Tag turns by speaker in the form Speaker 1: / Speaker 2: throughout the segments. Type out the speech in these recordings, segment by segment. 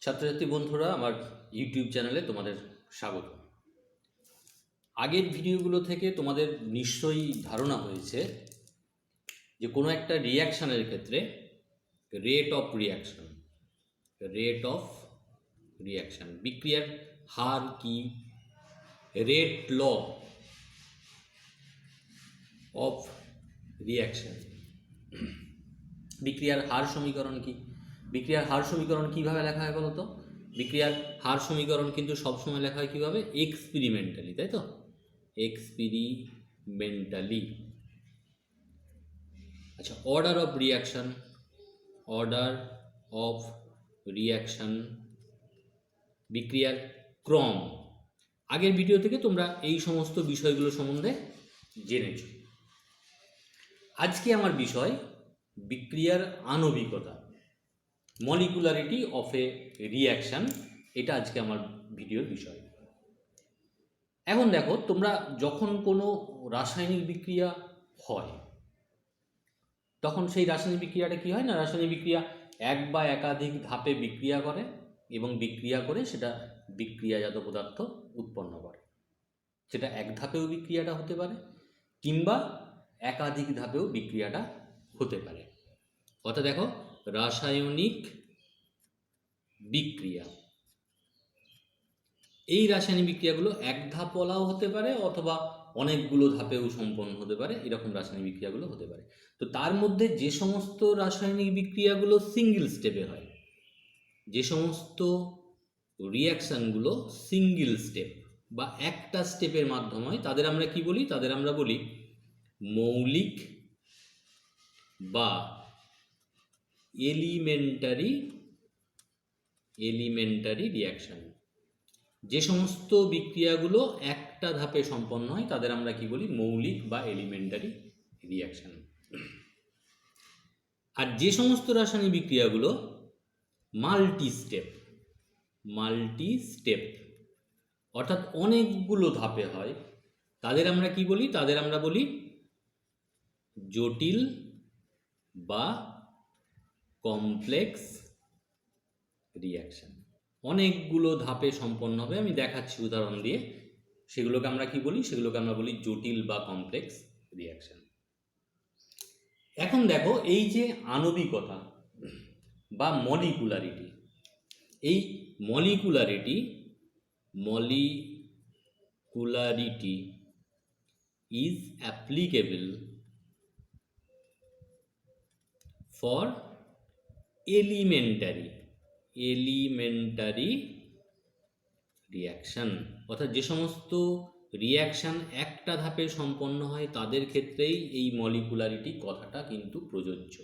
Speaker 1: ছাত্রছাত্রী বন্ধুরা, আমার ইউটিউব চ্যানেলে তোমাদের স্বাগত। আগের ভিডিওগুলো থেকে তোমাদের নিশ্চয়ই ধারণা হয়েছে যে কোনো একটা রিয়াকশানের ক্ষেত্রে রেট অফ রিয়াকশান বিক্রিয়ার হার কি, রেট ল অফ রিয়াকশান, বিক্রিয়ার হার সমীকরণ কি। বিক্রিয়ার হার সমীকরণ কিভাবে লেখা হয় বলো তো? বিক্রিয়ার হার সমীকরণ কিন্তু সবসময় লেখা হয় কীভাবে? এক্সপেরিমেন্টালি, তাই তো? এক্সপেরিমেন্টালি। আচ্ছা, অর্ডার অফ রিয়াকশান, বিক্রিয়ার ক্রম। আগের ভিডিও থেকে তোমরা এই সমস্ত বিষয়গুলো সম্বন্ধে জেনেছ। আজকে আমার বিষয় বিক্রিয়ার আণবিকতা, মলিকুলারিটি অফ এ রিয়াকশান। এটা আজকে আমার ভিডিওর বিষয়। এখন দেখো, তোমরা যখন কোনো রাসায়নিক বিক্রিয়া হয় তখন সেই রাসায়নিক বিক্রিয়াটা কি হয় না, রাসায়নিক বিক্রিয়া এক বা একাধিক ধাপে বিক্রিয়া করে এবং বিক্রিয়া করে সেটা বিক্রিয়াজাত পদার্থ উৎপন্ন করে। সেটা এক ধাপেও বিক্রিয়াটা হতে পারে কিংবা একাধিক ধাপেও বিক্রিয়াটা হতে পারে। অর্থাৎ দেখো, রাসায়নিক বিক্রিয়া, এই রাসায়নিক বিক্রিয়াগুলো এক ধাপওয়ালাও হতে পারে অথবা অনেকগুলো ধাপেও সম্পন্ন হতে পারে। এরকম রাসায়নিক বিক্রিয়াগুলো হতে পারে। তো তার মধ্যে যে সমস্ত রাসায়নিক বিক্রিয়াগুলো সিঙ্গেল স্টেপে হয়, যে সমস্ত রিয়াকশানগুলো সিঙ্গেল স্টেপ বা একটা স্টেপের মাধ্যমে হয়, তাদের আমরা কি বলি? তাদের আমরা বলি মৌলিক বা এলিমেন্টারি রিয়াকশান। যে সমস্ত বিক্রিয়াগুলো একটা ধাপে সম্পন্ন হয় তাদের আমরা কি বলি? মৌলিক বা এলিমেন্টারি রিয়াকশান। আর যে সমস্ত রাসায়নিক বিক্রিয়াগুলো মাল্টি স্টেপ অর্থাৎ অনেকগুলো ধাপে হয়, তাদের আমরা কি বলি? তাদের আমরা বলি জটিল বা কমপ্লেক্স রিয়াকশান। অনেকগুলো ধাপে সম্পন্ন হবে, আমি দেখাচ্ছি উদাহরণ দিয়ে। সেগুলোকে আমরা কি বলি? সেগুলোকে আমরা বলি জটিল বা কমপ্লেক্স রিয়াকশান। এখন দেখো, এই যে আণবিকতা বা মলিকুলারিটি, এই molecularity is applicable for elementary reaction. অর্থাৎ যে সমস্ত রিয়াকশান একটা ধাপে সম্পন্ন হয় তাদের ক্ষেত্রেই এই মলিকুলারিটি কথাটা কিন্তু প্রযোজ্য।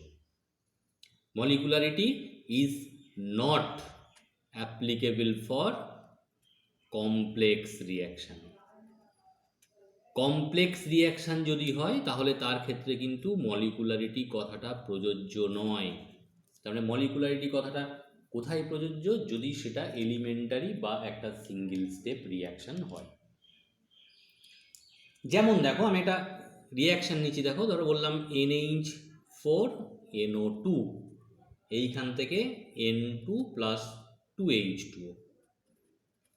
Speaker 1: Molecularity is not applicable for complex reaction. Complex reaction যদি হয় তাহলে তার ক্ষেত্রে কিন্তু মলিকুলারিটি কথাটা প্রযোজ্য নয়। তার মানে মলিকুলারিটি কথাটা কোথায় প্রযোজ্য? যদি সেটা এলিমেন্টারি বা একটা সিঙ্গেল স্টেপ রিয়াকশান হয়। যেমন দেখো, আমি একটা রিয়াকশান নিচ্ছি। দেখো, ধরো বললাম NH4NO2, এইখান থেকে N2 + 2H2O।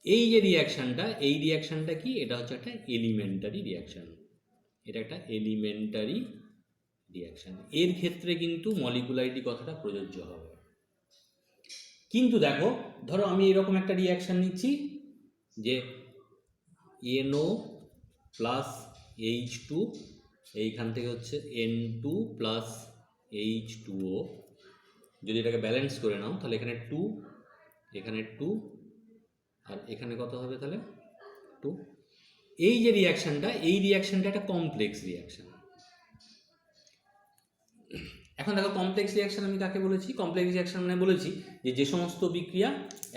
Speaker 1: এই যে রিয়াকশানটা, এই রিয়াকশানটা কি? এটা হচ্ছে একটা এলিমেন্টারি রিয়াকশান। এটা একটা এলিমেন্টারি রিয়াকশান। এর ক্ষেত্রে কিন্তু মলিকুলারিটি কথাটা প্রযোজ্য হবে। কিন্তু দেখো, ধরো আমি এরকম একটা রিয়াকশান নিচ্ছি যে NO + H2, এইখান থেকে হচ্ছে N2 + H2O। যদি এটাকে ব্যালেন্স করে নাও তাহলে এখানে 2, এখানে 2, আর এখানে কত হবে? তাহলে 2। এই যে রিয়াকশানটা, এই রিয়াকশানটা একটা কমপ্লেক্স রিয়াকশান। এখন দেখো, কমপ্লেক্স রিয়াকশান আমি কাকে বলেছি? কমপ্লেক্স রিয়াকশান মানে বলেছি যে সমস্ত বিক্রিয়া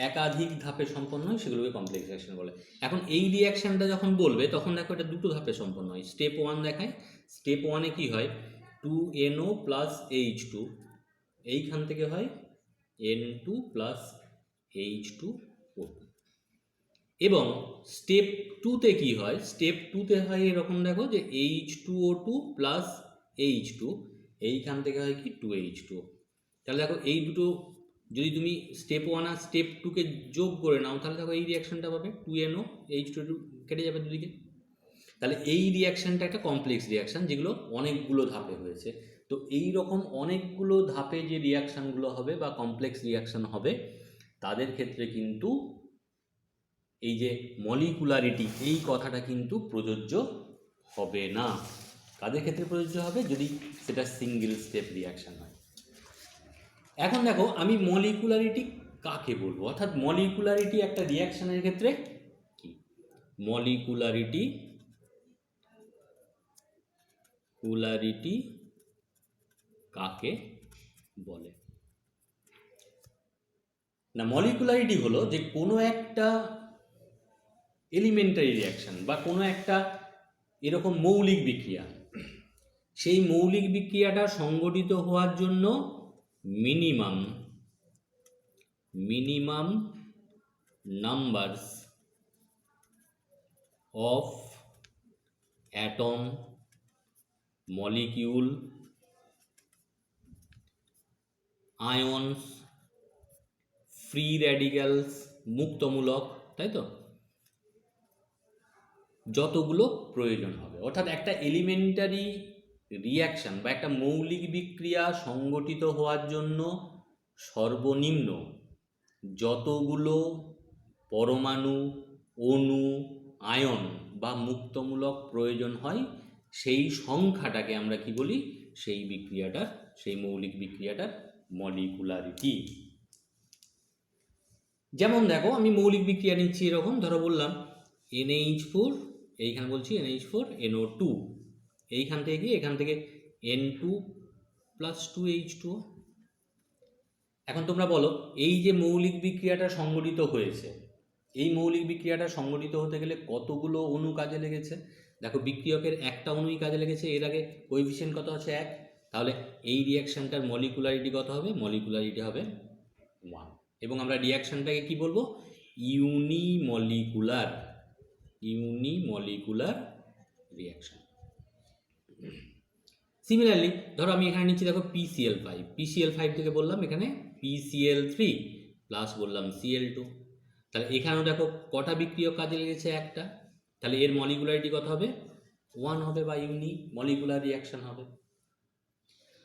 Speaker 1: একাধিক ধাপে সম্পন্ন হয় সেগুলোকে কমপ্লেক্স রিয়াকশান বলে। এখন এই রিয়াকশানটা যখন বলবে তখন দেখো এটা দুটো ধাপে সম্পন্ন হয়। স্টেপ 1 দেখায়। স্টেপ 1-এ কি হয়? 2NO + H2, এইখান থেকে হয় N2 + H2O। এবং স্টেপ 2-তে কি হয়? স্টেপ 2-তে হয় এরকম, দেখো যে H2O2 + H2, এইখান থেকে হয় কি? 2H2O। তাহলে দেখো, এই দুটো যদি তুমি স্টেপ 1 আর স্টেপ 2কে যোগ করে নাও তাহলে দেখো এই রিয়াকশানটা পাবে 2NO H2 কেটে যাবে দুদিকে। তাহলে এই রিয়াকশানটা একটা কমপ্লেক্স রিয়াকশান যেগুলো অনেকগুলো ধাপে হয়েছে। তো এই রকম অনেকগুলো ধাপে যে রিয়াকশানগুলো হবে বা কমপ্লেক্স রিয়াকশান হবে তাদের ক্ষেত্রে কিন্তু এই যে মলিকুলারিটি এই কথাটা কিন্তু প্রযোজ্য হবে না। কাদের ক্ষেত্রে প্রযোজ্য হবে? যদি সেটা সিঙ্গেল স্টেপ রিয়াকশান হয়। এখন দেখো আমি মলিকুলারিটি কাকে বলবো, অর্থাৎ মলিকুলারিটি একটা রিয়াকশানের ক্ষেত্রে কি? মলিকুলারিটি কাকে বলে না? মলিকুলারিটি হলো যে কোনো একটা এলিমেন্টারি রিয়াকশান বা কোনো একটা এরকম মৌলিক বিক্রিয়া, সেই মৌলিক বিক্রিয়াটা সংগঠিত হওয়ার জন্য minimum numbers of atom, molecule, ions, free radicals, মুক্তমূলক, তাই তো, যতগুলো প্রয়োজন হবে। অর্থাৎ একটা এলিমেন্টারি রিয়াকশান বা একটা মৌলিক বিক্রিয়া সংগঠিত হওয়ার জন্য সর্বনিম্ন যতগুলো পরমাণু, অণু, আয়ন বা মুক্তমূলক প্রয়োজন হয় সেই সংখ্যাটাকে আমরা কি বলি? সেই মৌলিক বিক্রিয়াটার মলিকুলারিটি। যেমন দেখো আমি মৌলিক বিক্রিয়া নিচ্ছি এরকম, ধরো বললাম NH4, এইখানে বলছি NH4 NO2, এইখান থেকে কি এখান থেকে N2 + 2H2O। এখন তোমরা বলো এই যে মৌলিক বিক্রিয়াটা সংগঠিত হয়েছে, এই মৌলিক বিক্রিয়াটা সংগঠিত হতে গেলে কতগুলো অণু কাজে লেগেছে? দেখো বিক্রিয়কের একটা অণুই কাজে লেগেছে, এর আগে কোএফিসিয়েন্ট কত আছে? 1। তাহলে এই রিয়াকশানটার মলিকুলারিটি কত হবে? মলিকুলারিটি হবে 1। এবং আমরা রিয়াকশানটাকে কি বলবো? ইউনিমলিকুলার রিয়াকশান। সিমিলারলি ধরো আমি এখানে নিচ্ছি দেখো PCl5 থেকে বললাম এখানে PCl3 প্লাস বললাম Cl2। তাহলে এখানেও দেখো কটা বিক্রিয়ক কাজে লেগেছে? একটা। তাহলে এর মলিকুলারিটি কত হবে? 1 হবে বা ইউনিমলিকুলার রিয়াকশান হবে।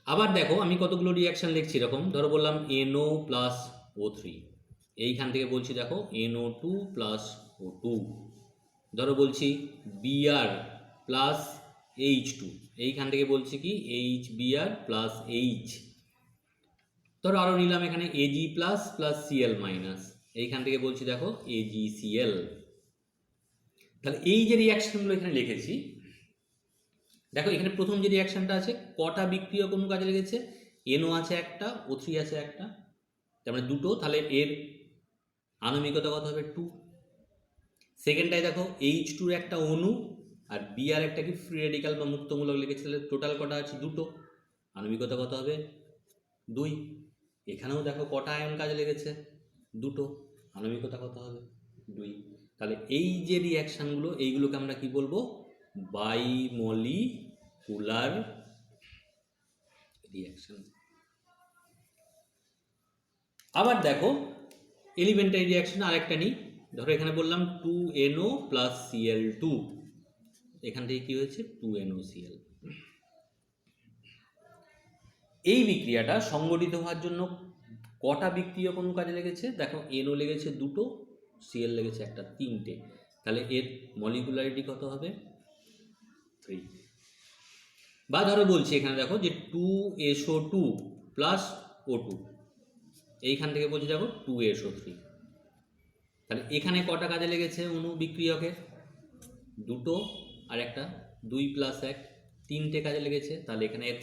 Speaker 1: আবার দেখো আমি কতগুলো রিয়াকশান লিখছি এরকম, ধরো বললাম NO + O3, এইখান থেকে বলছি দেখো NO2 + O2। ধরো বলছি Br + H2, এইখান থেকে বলছি কি HBr + H। ধরো আরও নিলাম এখানে Ag+ + Cl-, এইখান থেকে বলছি দেখো AgCl। তাহলে এই যে রিয়াকশানগুলো এখানে লিখেছি, দেখো এখানে প্রথম যে রিয়াকশানটা আছে কটা বিক্রিয়ক অণু কাজে লেগেছে? NO আছে একটা, O3 আছে একটা, তার মানে দুটো। তাহলে এর আণবিকতা কত হবে? 2। সেকেন্ডটায় দেখো H2 একটা অণু আর Br একটা কি ফ্রি রেডিক্যাল বা মুক্তমূলক লেগেছে, তাহলে টোটাল কটা আছে? দুটো। আণবিকতা কত হবে? 2। এখানেও দেখো কটা আয়ন কাজে লেগেছে? দুটো। আণবিকতা কত হবে? 2। তাহলে এই যে রিয়াকশানগুলো এইগুলোকে আমরা কি বলবো? বাইমলিকুলার রিয়াকশান। আবার দেখো এলিমেন্টারি রিয়াকশান আরেকটা নিই, ধরো এখানে বললাম 2NO + Cl2, এখান থেকে কি হয়েছে? 2NOCl। এই বিক্রিয়াটা সংগঠিত হওয়ার জন্য কটা বিক্রিয়ক অণু কাজে লেগেছে? দেখো NO লেগেছে দুটো, Cl লেগেছে একটা, 3টে। তাহলে এর মলিকুলারিটি কত হবে? 3। বা ধরো বলছি এখানে দেখো যে 2SO2 + O2, এইখান থেকে বলছি দেখো 2SO3। তাহলে এখানে কটা কাজে লেগেছে অণু বিক্রিয়কের? দুটো আর একটা, 2 + 1, 3টে কাজে লেগেছে। তাহলে এখানে এর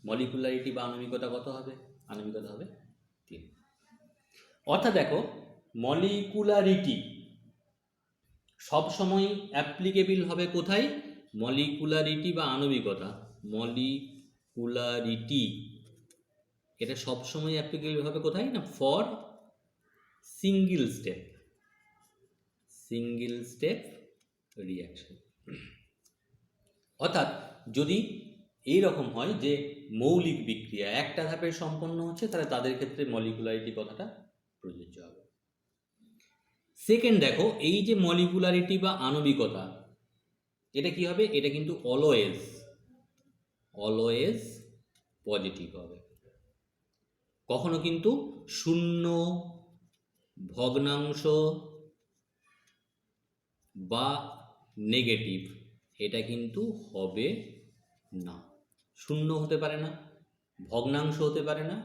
Speaker 1: মলিকুলারিটি বা আণবিকতা কত হবে? আণবিকতা হবে 3। অর্থাৎ দেখো মলিকুলারিটি সবসময় অ্যাপ্লিকেবল হবে কোথায়? মলিকুলারিটি বা আণবিকতা, মলিকুলারিটি এটা সবসময় অ্যাপ্লিকেবল হবে কোথায় না? For single step reaction. অর্থাৎ যদি এই রকম হয় যে মৌলিক বিক্রিয়া একটা ধাপে সম্পন্ন হচ্ছে, তাহলে তাদের ক্ষেত্রে মলিকুলারিটি কথাটা প্রযোজ্য হবে। সেকেন্ড দেখো, এই যে মলিকুলারিটি বা আণবিকতা, এটা কি হবে? এটা কিন্তু অলওয়েজ পজিটিভ হবে। কখনো কিন্তু শূন্য, ভগ্নাংশ বা নেগেটিভ এটা কিন্তু হবে না। শূন্য হতে পারে না, ভগ্নাংশ হতে পারে না,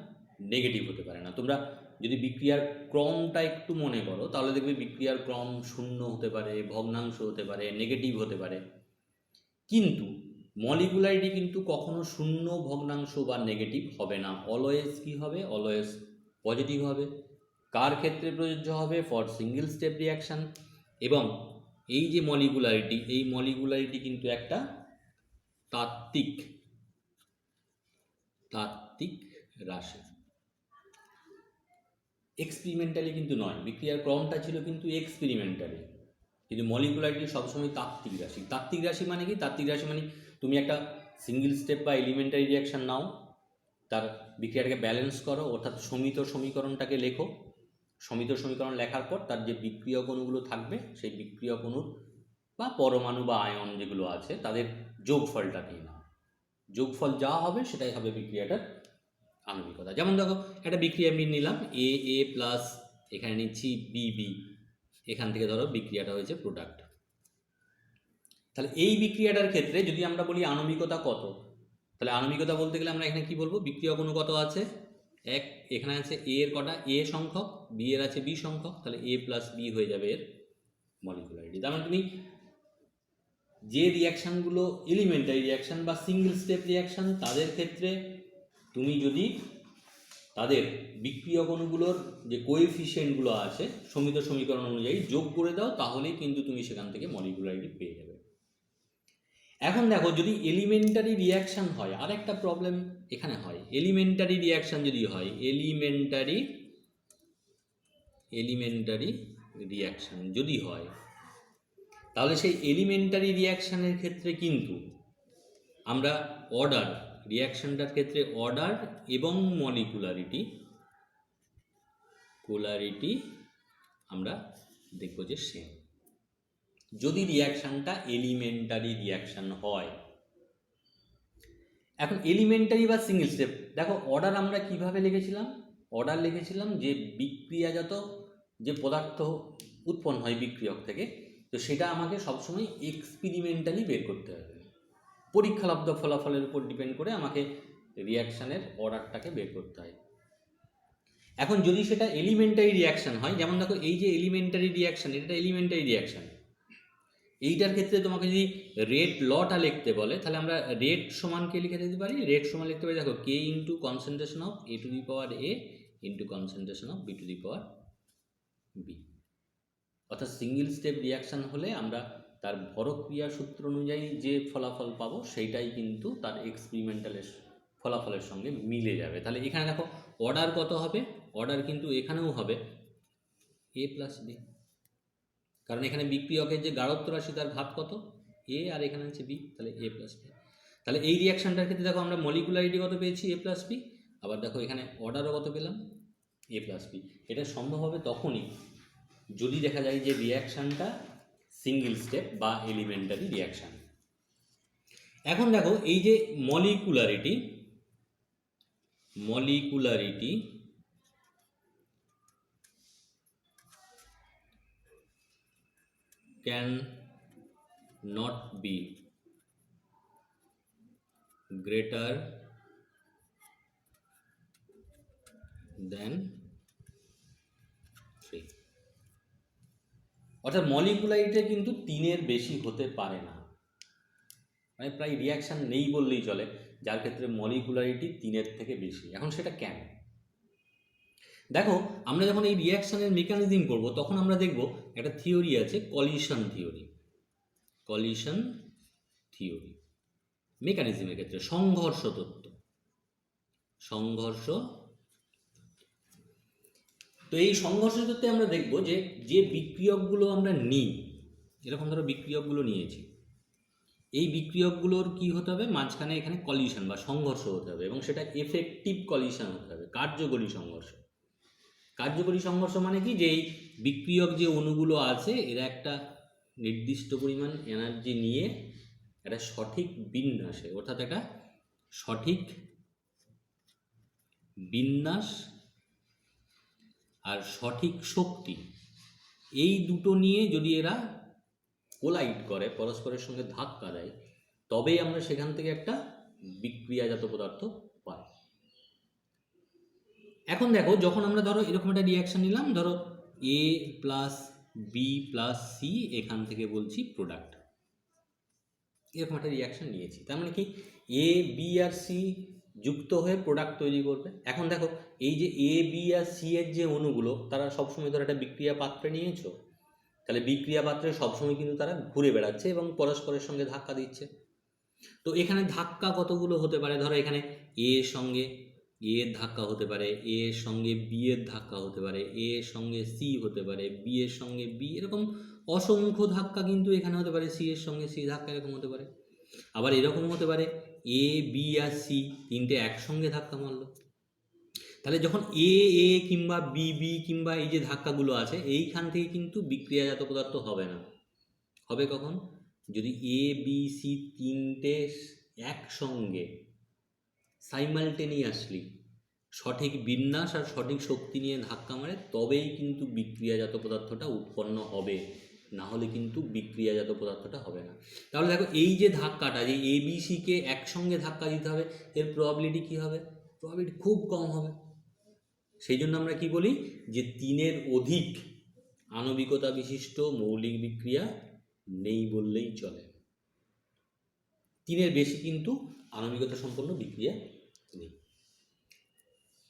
Speaker 1: নেগেটিভ হতে পারে না। তোমরা যদি বিক্রিয়ার ক্রমটা একটু মনে করো তাহলে দেখবে বিক্রিয়ার ক্রম শূন্য হতে পারে, ভগ্নাংশ হতে পারে, নেগেটিভ হতে পারে, কিন্তু মলিকুলারিটি কিন্তু কখনো শূন্য, ভগ্নাংশ বা নেগেটিভ হবে না। অলওয়েজ কি হবে? অলওয়েজ পজিটিভ হবে। কার ক্ষেত্রে প্রযোজ্য হবে? For single step reaction. এবং এই যে মলিকুলারিটি, এই মলিকুলারিটি কিন্তু একটা তাত্ত্বিক রাশি, এক্সপেরিমেন্টালি কিন্তু নয়। বিক্রিয়ার ক্রমটা ছিল কিন্তু এক্সপেরিমেন্টালি, কিন্তু মলিকুলারিটি সবসময় তাত্ত্বিক রাশি। তাত্ত্বিক রাশি মানে কি? তাত্ত্বিক রাশি মানে তুমি একটা সিঙ্গেল স্টেপ বা এলিমেন্টারি রিয়াকশান নাও, তার বিক্রিয়াটাকে ব্যালেন্স করো, অর্থাৎ সমিত সমীকরণটাকে লেখো। সমিত সমীকরণ লেখার পর তার যে বিক্রিয়ক অণুগুলো থাকবে, সেই বিক্রিয়ক অণুর বা পরমাণু বা আয়ন যেগুলো আছে তাদের যোগফলটা নিয়ে নাও। যোগফল যা হবে সেটাই হবে বিক্রিয়াটার আণবিকতা। যেমন দেখো, একটা বিক্রিয়া আমি নিলাম এ প্লাস, এখানে নিচ্ছি বি, এখান থেকে ধরো বিক্রিয়াটা হয়েছে প্রোডাক্ট। তাহলে এই বিক্রিয়াটার ক্ষেত্রে যদি আমরা বলি আণবিকতা কত, তাহলে আণবিকতা বলতে গেলে আমরা এখানে কি বলবো? বিক্রিয়ক অণু কত আছে? এক। এখানে আছে এ এর কটা? এ সংখ্যক। বি এর আছে বি সংখ্যক। তাহলে এ প্লাস বি হয়ে যাবে এর মলিকুলারিটি। তার মানে তুমি যে রিয়াকশানগুলো এলিমেন্টারি রিয়াকশান বা সিঙ্গেল স্টেপ রিয়াকশান, তাদের ক্ষেত্রে তুমি যদি তাদের বিক্রিয়ক অণুগুলোর যে কোএফিসিয়েন্টগুলো আছে সমিত সমীকরণ অনুযায়ী যোগ করে দাও, তাহলেই কিন্তু তুমি সেখান থেকে মলিকুলারিটি পেয়ে যাবে। এখন দেখো, যদি এলিমেন্টারি রিয়াকশান হয়, আর একটা প্রবলেম এখানে হয়। এলিমেন্টারি রিয়াকশান যদি হয়, এলিমেন্টারি রিয়াকশান যদি হয়, তাহলে সেই এলিমেন্টারি রিয়াকশানের ক্ষেত্রে কিন্তু আমরা অর্ডার, রিয়াকশানটার ক্ষেত্রে অর্ডার এবং মলিকুলারিটি আমরা দেখব যে সেম, যদি রিয়াকশানটা এলিমেন্টারি রিয়াকশান হয়। এখন এলিমেন্টারি বা সিঙ্গেল স্টেপ, দেখো অর্ডার আমরা কিভাবে লিখেছিলাম? অর্ডার লিখেছিলাম যে বিক্রিয়াজাত যে পদার্থ উৎপন্ন হয় বিক্রিয়ক থেকে, তো সেটা আমাকে সবসময় এক্সপেরিমেন্টালি বের করতে হবে। পরীক্ষালব্ধ ফলাফলের উপর ডিপেন্ড করে আমাকে রিয়াকশানের অর্ডারটাকে বের করতে হয়। এখন যদি সেটা এলিমেন্টারি রিয়াকশান হয়, যেমন দেখো এই যে এলিমেন্টারি রিয়াকশান, এটা এলিমেন্টারি রিয়াকশান, এইটার ক্ষেত্রে তোমাকে যদি রেট লটা লিখতে বলে, তাহলে আমরা রেট সমানকে লিখে দিতে পারি। রেট সমান লিখতে পারি, দেখো K into concentration of A to the power A into concentration of B to the power B. অর্থাৎ সিঙ্গেল স্টেপ রিয়াকশান হলে আমরা তার ভরক্রিয়া সূত্র অনুযায়ী যে ফলাফল পাবো সেইটাই কিন্তু তার এক্সপেরিমেন্টালের ফলাফলের সঙ্গে মিলে যাবে। তাহলে এখানে দেখো অর্ডার কত হবে? অর্ডার কিন্তু এখানেও হবে এ প্লাস বি, কারণ এখানে বিক্রিয়কের যে গাঢ়ত্ব রাশি তার ঘাত কত? এ, আর এখানে আছে বি, তাহলে এ প্লাস বি। তাহলে এই রিয়াকশানটার ক্ষেত্রে দেখো আমরা মলিকুলারিটি কত পেয়েছি? A plus B. আবার দেখো এখানে অর্ডারও কত পেলাম? A plus B. এটা সম্ভব হবে তখনই যদি দেখা যায় যে রিয়াকশানটা সিঙ্গেল স্টেপ বা এলিমেন্টারি রিয়াকশান। এখন দেখো এই যে molecularity can not be greater than 3, অর্থাৎ মলিকুলারিটি কিন্তু 3-এর বেশি হতে পারে না, মানে প্রায় রিয়াকশান নেই বললেই চলে যার ক্ষেত্রে মলিকুলারিটি 3-এর থেকে বেশি। এখন সেটা কেন? দেখো, আমরা যখন এই রিয়াকশানের মেকানিজম করব তখন আমরা দেখব একটা থিওরি আছে, কলিশন থিওরি। মেকানিজমের ক্ষেত্রে সংঘর্ষ তত্ত্ব। তো এই সংঘর্ষ তত্ত্বে আমরা দেখব যে বিক্রিয়কগুলো আমরা নিই, এরকম ধরো বিক্রিয়কগুলো নিয়েছি, এই বিক্রিয়কগুলোর কি হতে হবে, মাঝখানে এখানে কলিশন বা সংঘর্ষ হতে হবে, এবং সেটা এফেক্টিভ কলিশন হতে হবে, কার্যকরী সংঘর্ষ। কার্যকরী সংঘর্ষ মানে কি, যে এই বিক্রিয়ক যে অণুগুলো আছে এরা একটা নির্দিষ্ট পরিমাণ এনার্জি নিয়ে একটা সঠিক বিন্যাসে, অর্থাৎ একটা সঠিক বিন্যাস আর সঠিক শক্তি, এই দুটো নিয়ে যদি এরা কোলাইড করে, পরস্পরের সঙ্গে ধাক্কা দেয়, তবেই আমরা সেখান থেকে একটা বিক্রিয়াজাত পদার্থ পাই। এখন দেখো, যখন আমরা ধরো এরকম একটা রিয়াকশন নিলাম, ধরো এ প্লাস বি প্লাস সি, এখান থেকে বলছি প্রোডাক্ট, এরকম একটা রিয়াকশন নিয়েছি, তার মানে কি এ বি আর সি যুক্ত হয়ে প্রোডাক্ট তৈরি করবে। এখন দেখো, এই যে এ বি আর সি এর যে অণুগুলো, তারা সবসময় ধরো একটা বিক্রিয়া পাত্রে নিয়েছো, তাহলে বিক্রিয়া পাত্রে সবসময় কিন্তু তারা ঘুরে বেড়াচ্ছে এবং পরস্পরের সঙ্গে ধাক্কা দিচ্ছে। তো এখানে ধাক্কা কতগুলো হতে পারে, ধরো এখানে এ এর সঙ্গে এ এর ধাক্কা হতে পারে, এ এর সঙ্গে বি এর ধাক্কা হতে পারে, এ এর সঙ্গে সি হতে পারে, বি এর সঙ্গে বি, এরকম অসংখ্য ধাক্কা কিন্তু এখানে হতে পারে, সি এর সঙ্গে সি ধাক্কা এরকম হতে পারে। আবার এরকম হতে পারে এ বি আর সি তিনটে একসঙ্গে ধাক্কা মারলো, তাহলে যখন এ এ কিংবা বি বি কিংবা এই যে ধাক্কাগুলো আছে, এইখান থেকে কিন্তু বিক্রিয়াজাত পদার্থ হবে না। হবে কখন, যদি এ বি সি তিনটে একসঙ্গে সাইমালটেনিয়াসলি সঠিক বিন্যাস আর সঠিক শক্তি নিয়ে ধাক্কা মারে, তবেই কিন্তু বিক্রিয়াজাত পদার্থটা উৎপন্ন হবে, না হলে কিন্তু বিক্রিয়াজাত পদার্থটা হবে না। তাহলে দেখো, এই যে ধাক্কাটা, যে এ বি সিকে একসঙ্গে ধাক্কা দিতে হবে, এর প্রবাবিলিটি কী হবে, প্রবাবিলিটি খুব কম হবে। সেই জন্য আমরা কি বলি, যে তিনের অধিক আণবিকতা বিশিষ্ট মৌলিক বিক্রিয়া নেই বললেই চলে। তিনের বেশি কিন্তু আণবিকতা সম্পন্ন বিক্রিয়া নেই।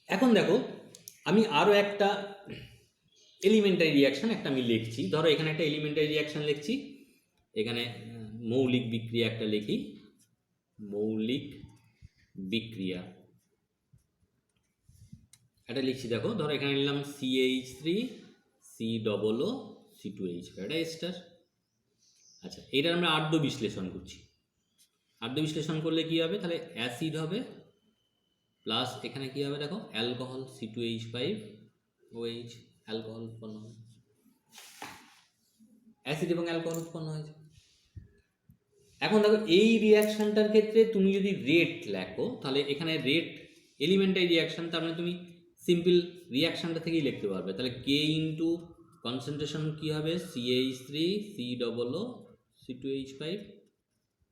Speaker 1: এখন দেখো, আমি আরও একটা এলিমেন্টারি রিয়াকশান একটা আমি লিখছি, ধরো এখানে একটা এলিমেন্টারি রিয়াকশান লিখছি, এখানে মৌলিক বিক্রিয়া একটা লিখি, মৌলিক বিক্রিয়া এটা লিখছি। দেখো, ধরো এখানে নিলাম CH3 COO C2H5, এটা এস্টার। আচ্ছা, এটা আমরা আদ্য বিশ্লেষণ করছি। আদ্য বিশ্লেষণ করলে কি হবে, তাহলে অ্যাসিড হবে প্লাস এখানে কি হবে, দেখো অ্যালকোহল C2H5OH, অ্যালকোহল উৎপন্ন হবে, অ্যাসিড এবং অ্যালকোহল উৎপন্ন হয়েছে। এখন দেখো, এই রিয়াকশানটার ক্ষেত্রে তুমি যদি রেট লেখো, তাহলে এখানে রেট এলিমেন্টারি রিয়াকশান, তার মানে তুমি সিম্পল রিয়াকশানটা থেকেই লিখতে পারবে। তাহলে K ইন্টু কনসেন্ট্রেশন কী হবে, CH3 COO C2H5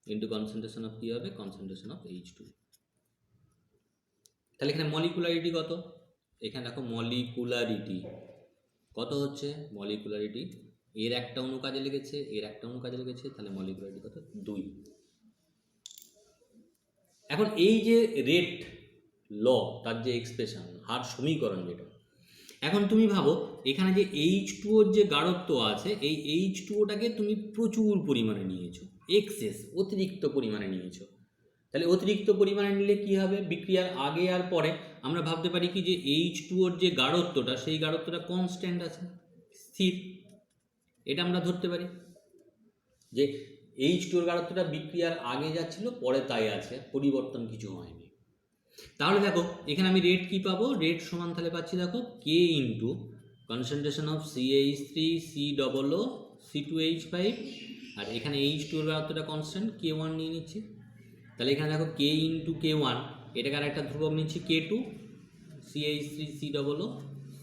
Speaker 1: into concentration of কী হবে, কনসেন্ট্রেশন অফ H2। তাহলে এখানে মলিকুলারিটি কত, এখানে দেখো মলিকুলারিটি কত হচ্ছে, মলিকুলারিটি এর একটা অণু কাজে লেগেছে, এর একটা অণু কাজে লেগেছে, তাহলে মলিকুলারিটি কত, 2। এখন এই যে রেট ল, তার যে এক্সপ্রেশন, হার সমীকরণ যেটা, এখন তুমি ভাবো এখানে যে H2ওর যে গাঢ়ত্ব আছে, এই H2ওটাকে তুমি প্রচুর পরিমাণে নিয়েছো, এক্সেস অতিরিক্ত পরিমাণে নিয়েছো। তাহলে অতিরিক্ত পরিমাণে নিলে কি হবে, বিক্রিয়ার আগে আর পরে আমরা ভাবতে পারি কি, যে H2ওর যে গাঢ়ত্বটা, সেই গাঢ়ত্বটা কনস্ট্যান্ট আছে, স্থির। এটা আমরা ধরতে পারি যে H2ওর গাঢ়ত্বটা বিক্রিয়ার আগে যাচ্ছিল, পরে তাই আছে, পরিবর্তন কিছু হয়নি। তাহলে দেখো, এখানে আমি রেট কি পাবো, রেট সমান তাহলে পাচ্ছি, দেখো K into concentration of CH3 COO C2H5, আর এখানে H2ওর গাঢ়ত্বটা কনস্ট্যান্ট K1 নিয়ে নিচ্ছি। তাহলে এখানে দেখো K ইন্টু K1, এটাকে আর একটা ধ্রুবক নিচ্ছি K2 CH3 COO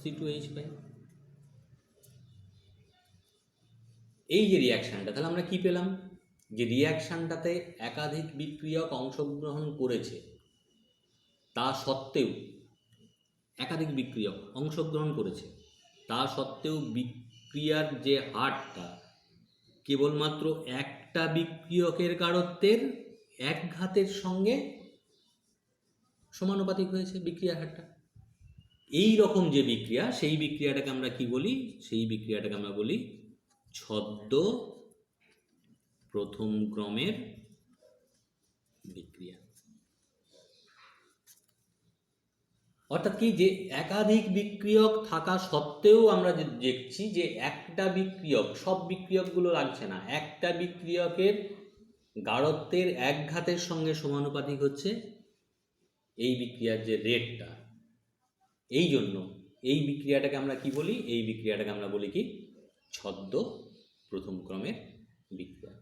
Speaker 1: C2H5। এই যে রিয়াকশানটা, তাহলে আমরা কি পেলাম, যে রিয়াকশানটাতে একাধিক বিক্রিয়ক অংশগ্রহণ করেছে, তা সত্ত্বেও একাধিক বিক্রিয়ক অংশগ্রহণ করেছে, তা সত্ত্বেও বিক্রিয়ার যে হারটা কেবলমাত্র একটা বিক্রিয়কের গাঢ়ত্বের এক ঘাতের সঙ্গে সমানুপাতিক হয়েছে বিক্রিয়ার হারটা। এই রকম যে বিক্রিয়া, সেই বিক্রিয়াটাকে আমরা কি বলি, সেই বিক্রিয়াটাকে আমরা বলি ছদ্ম প্রথম ক্রমের বিক্রিয়া। অর্থাৎ কি, যে একাধিক বিক্রিয়ক থাকা সত্ত্বেও আমরা দেখছি যে একটা বিক্রিয়ক, সব বিক্রিয়কগুলো লাগছে না, একটা বিক্রিয়কের গাঢ়ত্বের এক ঘাতের সঙ্গে সমানুপাতিক হচ্ছে এই বিক্রিয়ার যে রেটটা। এই জন্য এই বিক্রিয়াটাকে আমরা কি বলি? এই বিক্রিয়াটাকে আমরা বলি কি? ছদ্ম প্রথম ক্রমের বিক্রিয়া।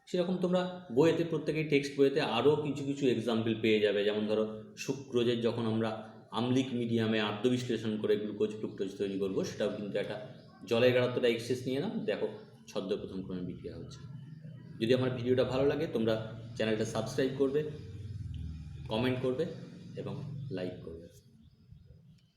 Speaker 1: সেরকম তোমরা বইয়েতে, প্রত্যেকেই টেক্সট বইয়েতে আরও কিছু কিছু এক্সাম্পল পেয়ে যাবে। যেমন ধরো সুক্রোজের যখন আমরা আম্লিক মিডিয়ামে আদ্য বিশ্লেষণ করে গ্লুকোজ ফ্রুক্টোজ তৈরি করবো, সেটাও কিন্তু একটা জলের গাঢ়ত্বটা এক্সেস নিয়ে নাও, দেখো ছদ্ম প্রথম ক্রমের বিক্রিয়া হচ্ছে। যদি আমার ভিডিওটা ভালো লাগে তোমরা চ্যানেলটা সাবস্ক্রাইব করবে, কমেন্ট করবে এবং লাইক করবে।